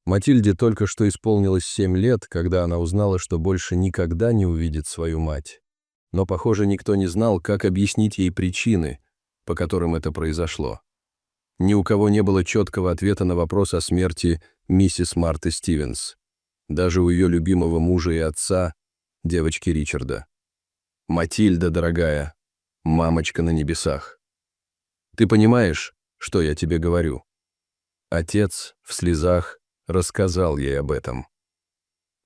Матильде только что исполнилось 7 лет, когда она узнала, что больше никогда не увидит свою мать. Но, похоже, никто не знал, как объяснить ей причины, по которым это произошло. Ни у кого не было четкого ответа на вопрос о смерти миссис Марты Стивенс. Даже у ее любимого мужа и отца, девочки Ричарда. «Матильда, дорогая, мамочка на небесах. Ты понимаешь, что я тебе говорю?» Отец в слезах рассказал ей об этом.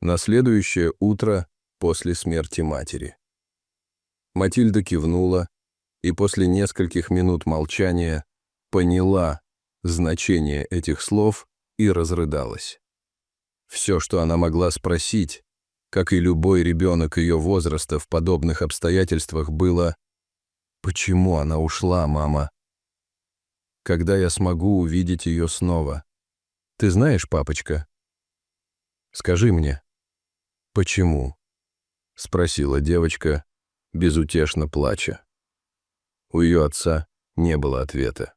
На следующее утро после смерти матери. Матильда кивнула и после нескольких минут молчания поняла значение этих слов и разрыдалась. Все, что она могла спросить, как и любой ребенок ее возраста в подобных обстоятельствах, было: «Почему она ушла, мама? Когда я смогу увидеть ее снова? Ты знаешь, папочка? Скажи мне, почему?» — спросила девочка, безутешно плача. У ее отца не было ответа.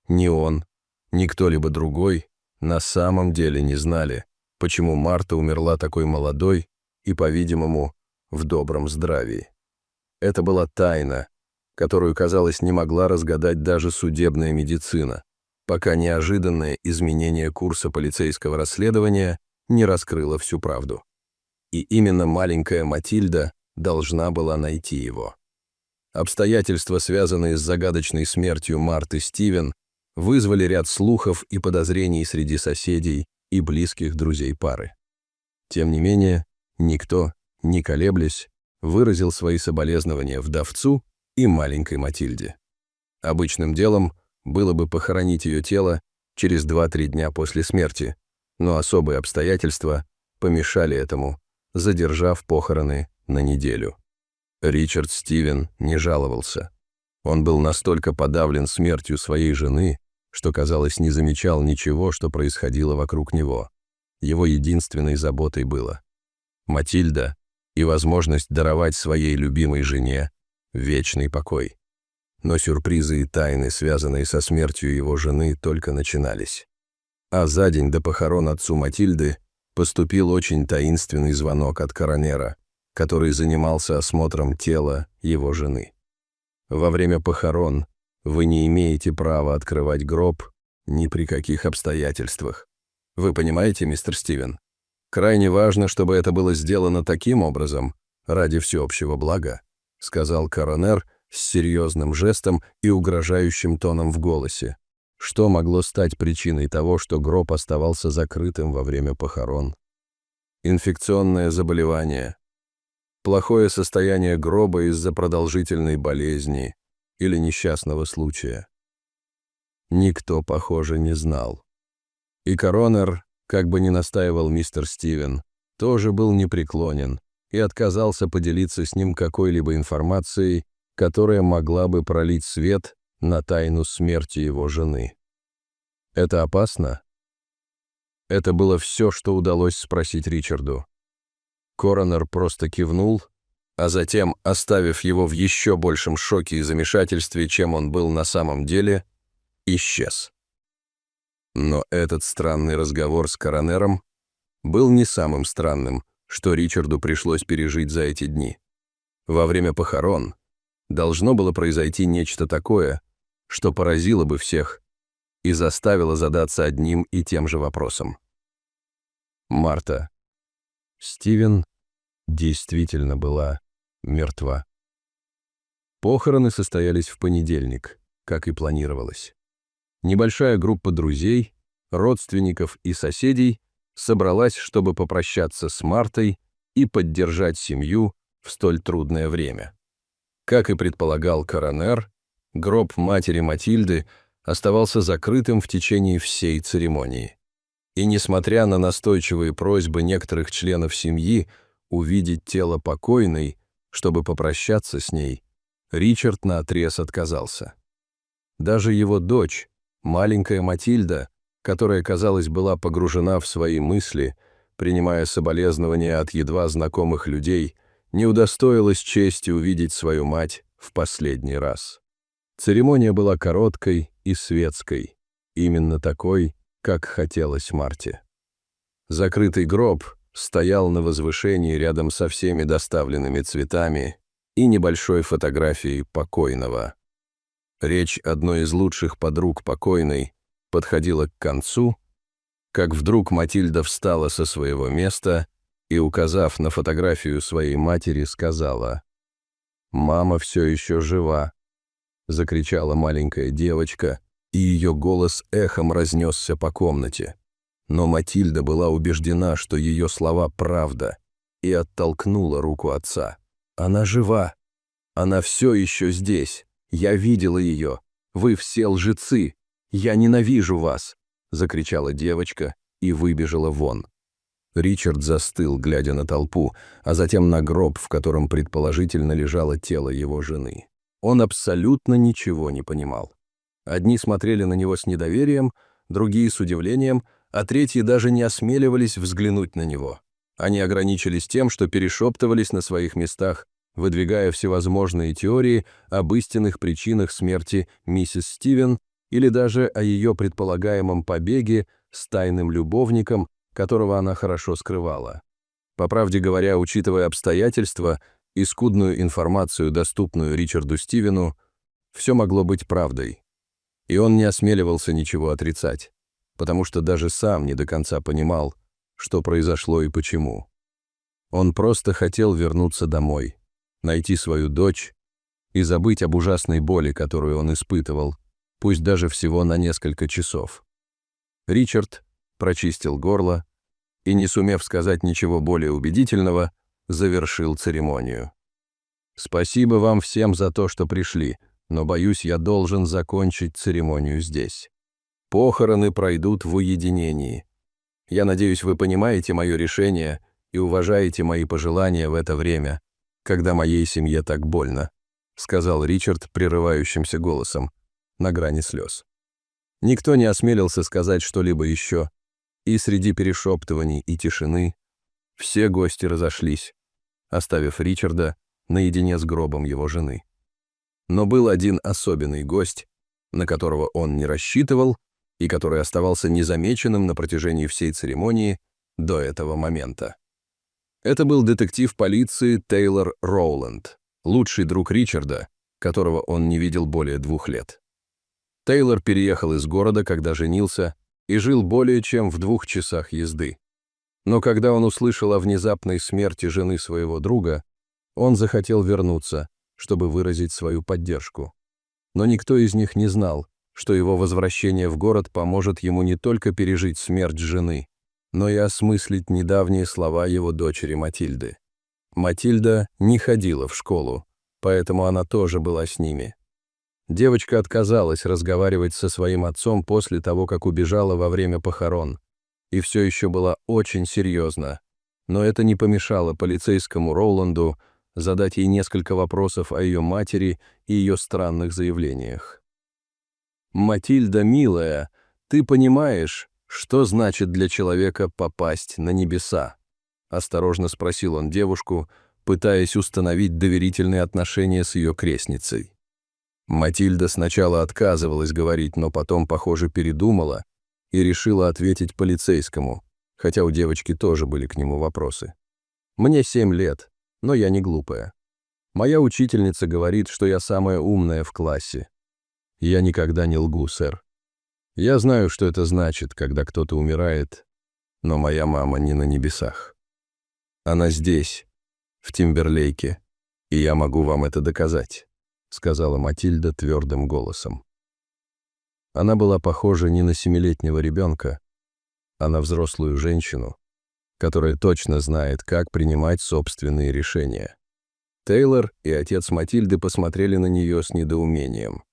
Ни он, ни кто-либо другой на самом деле не знали, почему Марта умерла такой молодой и, по-видимому, в добром здравии. Это была тайна, которую, казалось, не могла разгадать даже судебная медицина, пока неожиданное изменение курса полицейского расследования не раскрыло всю правду. И именно маленькая Матильда должна была найти его. Обстоятельства, связанные с загадочной смертью Марты Стивен, вызвали ряд слухов и подозрений среди соседей и близких друзей пары. Тем не менее, никто, не колеблясь, выразил свои соболезнования вдовцу и маленькой Матильде. Обычным делом было бы похоронить ее тело через 2-3 дня после смерти, но особые обстоятельства помешали этому, задержав похороны на неделю. Ричард Стивен не жаловался. Он был настолько подавлен смертью своей жены, что, казалось, не замечал ничего, что происходило вокруг него. Его единственной заботой было Матильда и возможность даровать своей любимой жене вечный покой. Но сюрпризы и тайны, связанные со смертью его жены, только начинались. А за день до похорон отцу Матильды поступил очень таинственный звонок от коронера, который занимался осмотром тела его жены. Во время похорон вы не имеете права открывать гроб ни при каких обстоятельствах. Вы понимаете, мистер Стивен? Крайне важно, чтобы это было сделано таким образом, ради всеобщего блага, сказал коронер с серьезным жестом и угрожающим тоном в голосе. Что могло стать причиной того, что гроб оставался закрытым во время похорон? Инфекционное заболевание, плохое состояние гроба из-за продолжительной болезни или несчастного случая. Никто, похоже, не знал. И коронер, как бы ни настаивал мистер Стивен, тоже был непреклонен и отказался поделиться с ним какой-либо информацией, которая могла бы пролить свет на тайну смерти его жены. Это опасно? Это было все, что удалось спросить Ричарду. Коронер просто кивнул, а затем, оставив его в еще большем шоке и замешательстве, чем он был на самом деле, исчез. Но этот странный разговор с коронером был не самым странным, что Ричарду пришлось пережить за эти дни. Во время похорон должно было произойти нечто такое, что поразило бы всех и заставило задаться одним и тем же вопросом. Марта Стивен действительно была мертва. Похороны состоялись в понедельник, как и планировалось. Небольшая группа друзей, родственников и соседей собралась, чтобы попрощаться с Мартой и поддержать семью в столь трудное время. Как и предполагал коронер, гроб матери Матильды оставался закрытым в течение всей церемонии. И несмотря на настойчивые просьбы некоторых членов семьи увидеть тело покойной, чтобы попрощаться с ней, Ричард наотрез отказался. Даже его дочь, маленькая Матильда, которая, казалось, была погружена в свои мысли, принимая соболезнования от едва знакомых людей, не удостоилась чести увидеть свою мать в последний раз. Церемония была короткой и светской, именно такой, как хотелось Марте. Закрытый гроб стоял на возвышении рядом со всеми доставленными цветами и небольшой фотографией покойного. Речь одной из лучших подруг покойной подходила к концу, как вдруг Матильда встала со своего места и, указав на фотографию своей матери, сказала: «Мама все еще жива», — закричала маленькая девочка, и ее голос эхом разнесся по комнате. Но Матильда была убеждена, что ее слова правда, и оттолкнула руку отца. «Она жива! Она все еще здесь! Я видела ее! Вы все лжецы! Я ненавижу вас!» — закричала девочка и выбежала вон. Ричард застыл, глядя на толпу, а затем на гроб, в котором предположительно лежало тело его жены. Он абсолютно ничего не понимал. Одни смотрели на него с недоверием, другие с удивлением, а третьи даже не осмеливались взглянуть на него. Они ограничились тем, что перешептывались на своих местах, выдвигая всевозможные теории об истинных причинах смерти миссис Стивен или даже о ее предполагаемом побеге с тайным любовником, которого она хорошо скрывала. По правде говоря, учитывая обстоятельства и скудную информацию, доступную Ричарду Стивену, все могло быть правдой. И он не осмеливался ничего отрицать, потому что даже сам не до конца понимал, что произошло и почему. Он просто хотел вернуться домой, найти свою дочь и забыть об ужасной боли, которую он испытывал, пусть даже всего на несколько часов. Ричард прочистил горло и, не сумев сказать ничего более убедительного, завершил церемонию. «Спасибо вам всем за то, что пришли, но, боюсь, я должен закончить церемонию здесь. Похороны пройдут в уединении. Я надеюсь, вы понимаете мое решение и уважаете мои пожелания в это время, когда моей семье так больно», — сказал Ричард прерывающимся голосом, на грани слез. Никто не осмелился сказать что-либо еще, и среди перешептываний и тишины все гости разошлись, оставив Ричарда наедине с гробом его жены. Но был один особенный гость, на которого он не рассчитывал и который оставался незамеченным на протяжении всей церемонии до этого момента. Это был детектив полиции Тейлор Роуланд, лучший друг Ричарда, которого он не видел более 2 лет. Тейлор переехал из города, когда женился, и жил более чем в 2 часах езды. Но когда он услышал о внезапной смерти жены своего друга, он захотел вернуться, чтобы выразить свою поддержку. Но никто из них не знал, что его возвращение в город поможет ему не только пережить смерть жены, но и осмыслить недавние слова его дочери Матильды. Матильда не ходила в школу, поэтому она тоже была с ними. Девочка отказалась разговаривать со своим отцом после того, как убежала во время похорон, и все еще была очень серьезна, но это не помешало полицейскому Роуланду задать ей несколько вопросов о ее матери и ее странных заявлениях. «Матильда, милая, ты понимаешь, что значит для человека попасть на небеса?» — осторожно спросил он девушку, пытаясь установить доверительные отношения с ее крестницей. Матильда сначала отказывалась говорить, но потом, похоже, передумала и решила ответить полицейскому, хотя у девочки тоже были к нему вопросы. «Мне 7 лет, но я не глупая. Моя учительница говорит, что я самая умная в классе. Я никогда не лгу, сэр. Я знаю, что это значит, когда кто-то умирает, но моя мама не на небесах. Она здесь, в Тимберлейке, и я могу вам это доказать», — сказала Матильда твердым голосом. Она была похожа не на 7-летнего ребенка, а на взрослую женщину, которая точно знает, как принимать собственные решения. Тейлор и отец Матильды посмотрели на нее с недоумением.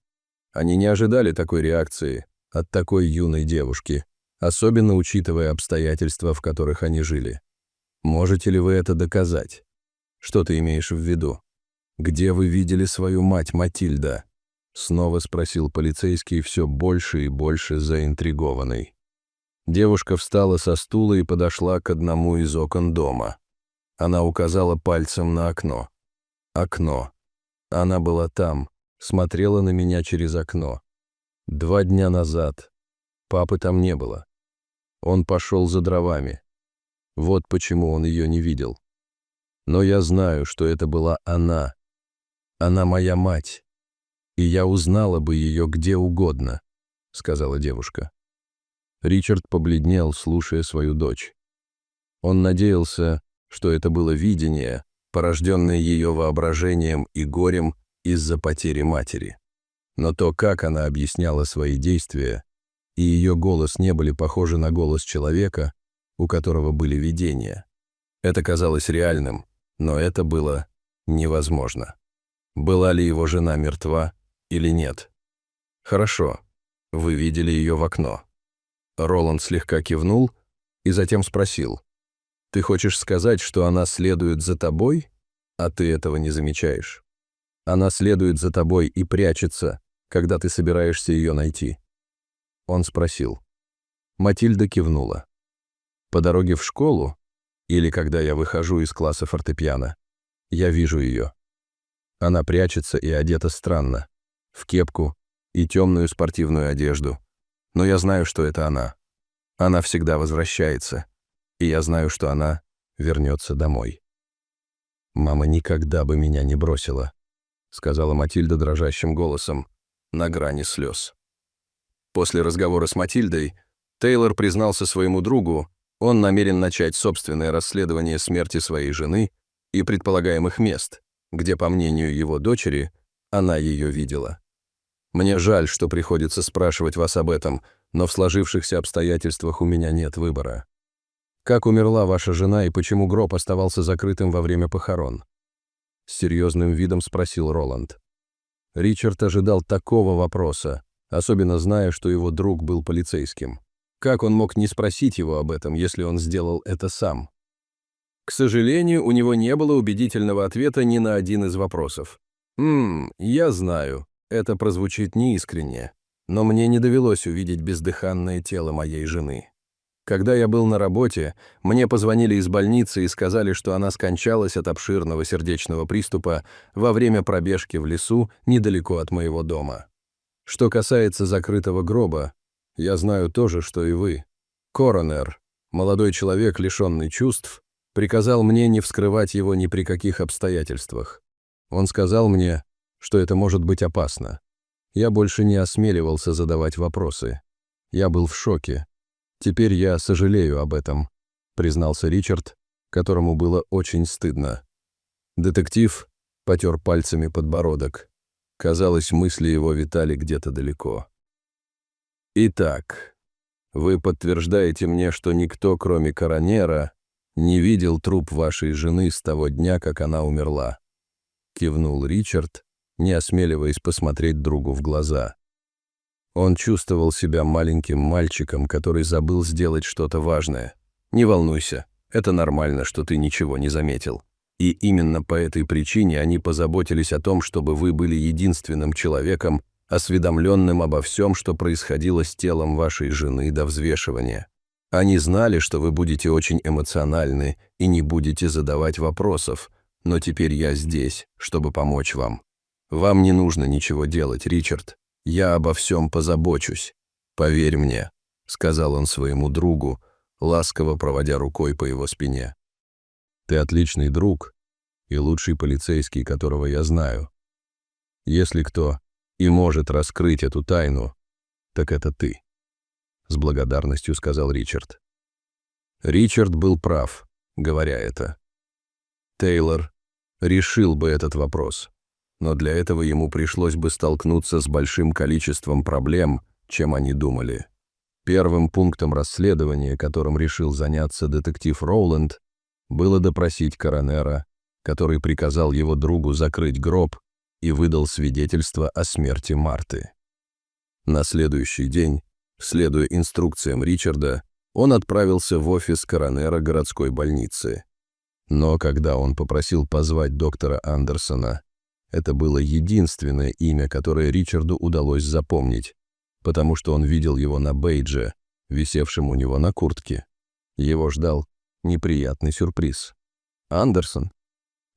Они не ожидали такой реакции от такой юной девушки, особенно учитывая обстоятельства, в которых они жили. «Можете ли вы это доказать? Что ты имеешь в виду? Где вы видели свою мать, Матильда?» — снова спросил полицейский, все больше и больше заинтригованный. Девушка встала со стула и подошла к одному из окон дома. Она указала пальцем на окно. Окно. Она была там, смотрела на меня через окно. 2 дня назад. Папы там не было. Он пошел за дровами. Вот почему он ее не видел. Но я знаю, что это была она. Она моя мать. И я узнала бы ее где угодно, сказала девушка. Ричард побледнел, слушая свою дочь. Он надеялся, что это было видение, порожденное ее воображением и горем из-за потери матери. Но то, как она объясняла свои действия, и ее голос не были похожи на голос человека, у которого были видения. Это казалось реальным, но это было невозможно. Была ли его жена мертва или нет? Хорошо, вы видели ее в окно. Роланд слегка кивнул и затем спросил: «Ты хочешь сказать, что она следует за тобой, а ты этого не замечаешь? Она следует за тобой и прячется, когда ты собираешься ее найти?» Он спросил. Матильда кивнула. «По дороге в школу или когда я выхожу из класса фортепиано, я вижу ее. Она прячется и одета странно, в кепку и темную спортивную одежду. Но я знаю, что это она. Она всегда возвращается, и я знаю, что она вернется домой». «Мама никогда бы меня не бросила», — сказала Матильда дрожащим голосом, на грани слез. После разговора с Матильдой Тейлор признался своему другу, он намерен начать собственное расследование смерти своей жены и предполагаемых мест, где, по мнению его дочери, она ее видела. «Мне жаль, что приходится спрашивать вас об этом, но в сложившихся обстоятельствах у меня нет выбора. Как умерла ваша жена и почему гроб оставался закрытым во время похорон?» С серьезным видом спросил Роланд. Ричард ожидал такого вопроса, особенно зная, что его друг был полицейским. Как он мог не спросить его об этом, если он сделал это сам? К сожалению, у него не было убедительного ответа ни на один из вопросов. Я знаю, это прозвучит неискренне, но мне не довелось увидеть бездыханное тело моей жены. Когда я был на работе, мне позвонили из больницы и сказали, что она скончалась от обширного сердечного приступа во время пробежки в лесу недалеко от моего дома. Что касается закрытого гроба, я знаю то же, что и вы. Коронер, молодой человек, лишенный чувств, приказал мне не вскрывать его ни при каких обстоятельствах. Он сказал мне, что это может быть опасно. Я больше не осмеливался задавать вопросы. Я был в шоке. «Теперь я сожалею об этом», — признался Ричард, которому было очень стыдно. Детектив потер пальцами подбородок. Казалось, мысли его витали где-то далеко. «Итак, вы подтверждаете мне, что никто, кроме коронера, не видел труп вашей жены с того дня, как она умерла?» Кивнул Ричард, не осмеливаясь посмотреть другу в глаза. Он чувствовал себя маленьким мальчиком, который забыл сделать что-то важное. «Не волнуйся, это нормально, что ты ничего не заметил. И именно по этой причине они позаботились о том, чтобы вы были единственным человеком, осведомленным обо всем, что происходило с телом вашей жены до взвешивания. Они знали, что вы будете очень эмоциональны и не будете задавать вопросов, но теперь я здесь, чтобы помочь вам. Вам не нужно ничего делать, Ричард. Я обо всем позабочусь. Поверь мне», — сказал он своему другу, ласково проводя рукой по его спине. «Ты отличный друг и лучший полицейский, которого я знаю. Если кто и может раскрыть эту тайну, так это ты», — с благодарностью сказал Ричард. Ричард был прав, говоря это. Тейлор решил бы этот вопрос, но для этого ему пришлось бы столкнуться с большим количеством проблем, чем они думали. Первым пунктом расследования, которым решил заняться детектив Роуланд, было допросить коронера, который приказал его другу закрыть гроб и выдал свидетельство о смерти Марты. На следующий день, следуя инструкциям Ричарда, он отправился в офис коронера городской больницы. Но когда он попросил позвать доктора Андерсона, это было единственное имя, которое Ричарду удалось запомнить, потому что он видел его на бейдже, висевшем у него на куртке. Его ждал неприятный сюрприз. Андерсон?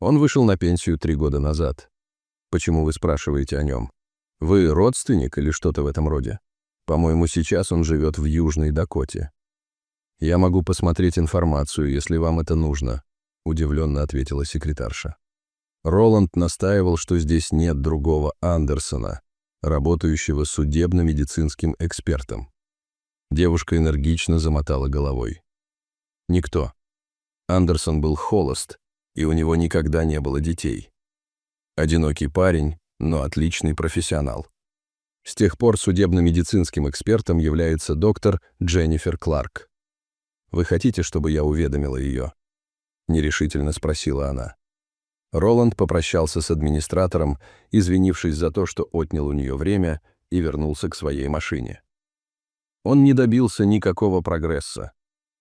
Он вышел на пенсию 3 года назад. Почему вы спрашиваете о нем? Вы родственник или что-то в этом роде? По-моему, сейчас он живет в Южной Дакоте. «Я могу посмотреть информацию, если вам это нужно», — удивленно ответила секретарша. Роланд настаивал, что здесь нет другого Андерсона, работающего судебно-медицинским экспертом. Девушка энергично замотала головой. Никто. Андерсон был холост, и у него никогда не было детей. Одинокий парень, но отличный профессионал. С тех пор судебно-медицинским экспертом является доктор Дженнифер Кларк. «Вы хотите, чтобы я уведомила ее?» — нерешительно спросила она. Роланд попрощался с администратором, извинившись за то, что отнял у нее время, и вернулся к своей машине. Он не добился никакого прогресса.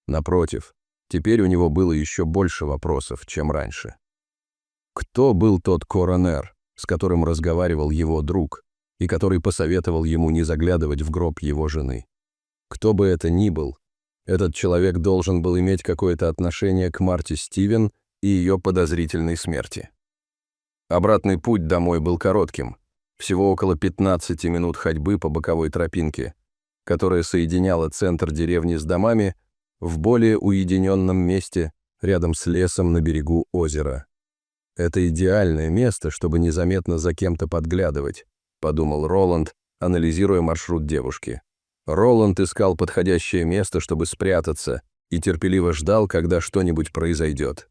Напротив, теперь у него было еще больше вопросов, чем раньше. Кто был тот коронер, с которым разговаривал его друг, и который посоветовал ему не заглядывать в гроб его жены? Кто бы это ни был, этот человек должен был иметь какое-то отношение к Марте Стивен и ее подозрительной смерти. Обратный путь домой был коротким, всего около 15 минут ходьбы по боковой тропинке, которая соединяла центр деревни с домами в более уединенном месте рядом с лесом на берегу озера. «Это идеальное место, чтобы незаметно за кем-то подглядывать», — подумал Роланд, анализируя маршрут девушки. Роланд искал подходящее место, чтобы спрятаться, и терпеливо ждал, когда что-нибудь произойдет.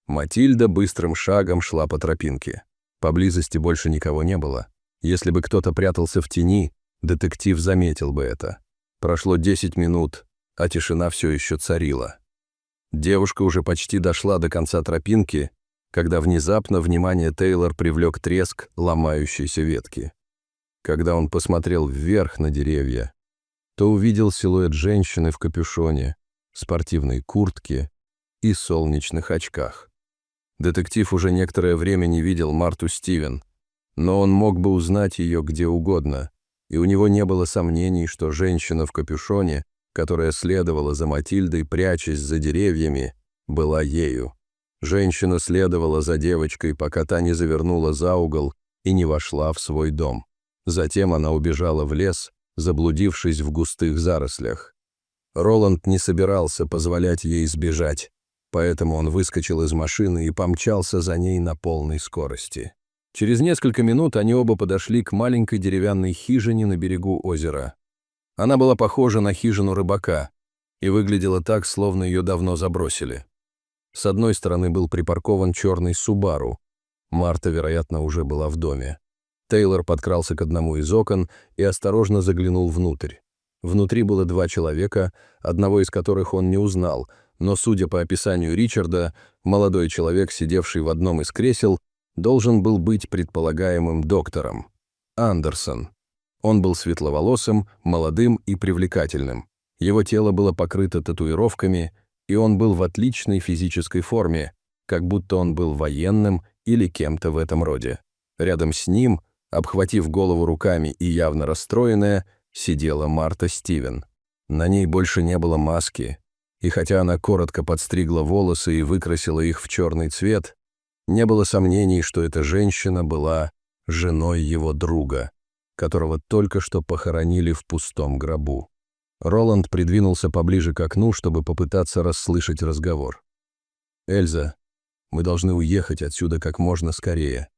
Матильда быстрым шагом шла по тропинке. Поблизости больше никого не было. Если бы кто-то прятался в тени, детектив заметил бы это. Прошло 10 минут, а тишина все еще царила. Девушка уже почти дошла до конца тропинки, когда внезапно внимание Тейлор привлек треск ломающейся ветки. Когда он посмотрел вверх на деревья, то увидел силуэт женщины в капюшоне, спортивной куртке и солнечных очках. Детектив уже некоторое время не видел Марту Стивен, но он мог бы узнать ее где угодно, и у него не было сомнений, что женщина в капюшоне, которая следовала за Матильдой, прячась за деревьями, была ею. Женщина следовала за девочкой, пока та не завернула за угол и не вошла в свой дом. Затем она убежала в лес, заблудившись в густых зарослях. Роланд не собирался позволять ей сбежать, поэтому он выскочил из машины и помчался за ней на полной скорости. Через несколько минут они оба подошли к маленькой деревянной хижине на берегу озера. Она была похожа на хижину рыбака и выглядела так, словно ее давно забросили. С одной стороны был припаркован черный Субару. Марта, вероятно, уже была в доме. Тейлор подкрался к одному из окон и осторожно заглянул внутрь. Внутри было 2 человека, одного из которых он не узнал, но, судя по описанию Ричарда, молодой человек, сидевший в одном из кресел, должен был быть предполагаемым доктором. Андерсон. Он был светловолосым, молодым и привлекательным. Его тело было покрыто татуировками, и он был в отличной физической форме, как будто он был военным или кем-то в этом роде. Рядом с ним, обхватив голову руками и явно расстроенная, сидела Марта Стивен. На ней больше не было маски, и хотя она коротко подстригла волосы и выкрасила их в черный цвет, не было сомнений, что эта женщина была женой его друга, которого только что похоронили в пустом гробу. Роланд придвинулся поближе к окну, чтобы попытаться расслышать разговор. «Эльза, мы должны уехать отсюда как можно скорее.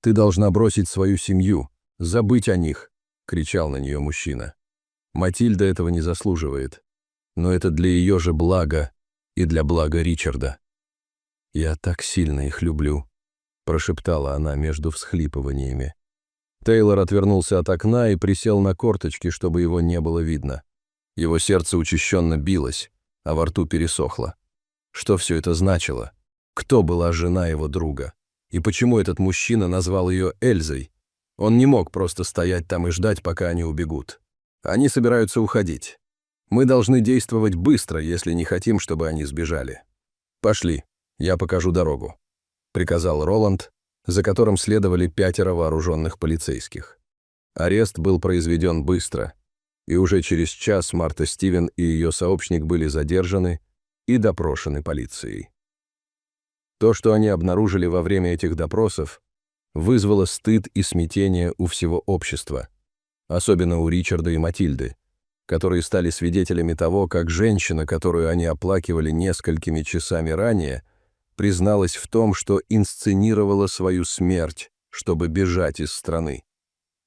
Ты должна бросить свою семью, забыть о них», — кричал на нее мужчина. «Матильда этого не заслуживает, но это для ее же блага и для блага Ричарда». «Я так сильно их люблю», — прошептала она между всхлипываниями. Тейлор отвернулся от окна и присел на корточки, чтобы его не было видно. Его сердце учащенно билось, а во рту пересохло. Что все это значило? Кто была жена его друга? И почему этот мужчина назвал ее Эльзой? Он не мог просто стоять там и ждать, пока они убегут. Они собираются уходить. Мы должны действовать быстро, если не хотим, чтобы они сбежали. «Пошли, я покажу дорогу», — приказал Роланд, за которым следовали 5 вооруженных полицейских. Арест был произведен быстро, и уже через час Марта Стивен и ее сообщник были задержаны и допрошены полицией. То, что они обнаружили во время этих допросов, вызвало стыд и смятение у всего общества, особенно у Ричарда и Матильды, которые стали свидетелями того, как женщина, которую они оплакивали несколькими часами ранее, призналась в том, что инсценировала свою смерть, чтобы бежать из страны,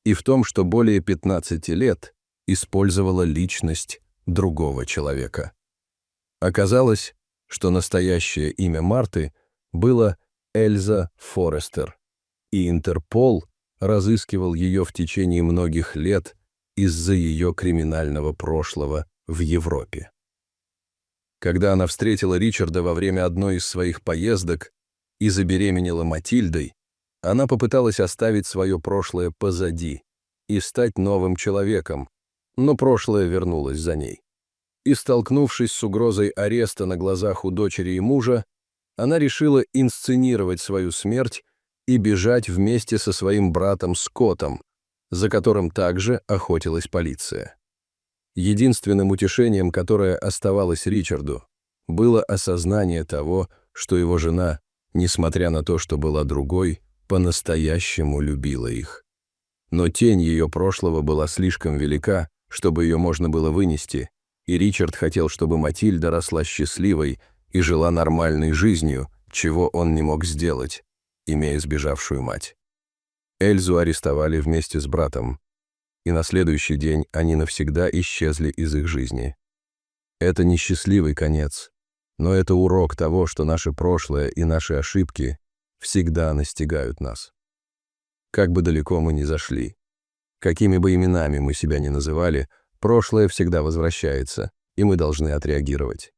и в том, что более 15 лет использовала личность другого человека. Оказалось, что настоящее имя Марты было Эльза Форестер, и Интерпол разыскивал ее в течение многих лет из-за ее криминального прошлого в Европе. Когда она встретила Ричарда во время одной из своих поездок и забеременела Матильдой, она попыталась оставить свое прошлое позади и стать новым человеком, но прошлое вернулось за ней. И, столкнувшись с угрозой ареста на глазах у дочери и мужа, она решила инсценировать свою смерть и бежать вместе со своим братом Скоттом, за которым также охотилась полиция. Единственным утешением, которое оставалось Ричарду, было осознание того, что его жена, несмотря на то, что была другой, по-настоящему любила их. Но тень ее прошлого была слишком велика, чтобы ее можно было вынести, и Ричард хотел, чтобы Матильда росла счастливой и жила нормальной жизнью, чего он не мог сделать, имея сбежавшую мать. Эльзу арестовали вместе с братом, и на следующий день они навсегда исчезли из их жизни. Это несчастливый конец, но это урок того, что наше прошлое и наши ошибки всегда настигают нас. Как бы далеко мы ни зашли, какими бы именами мы себя ни называли, прошлое всегда возвращается, и мы должны отреагировать.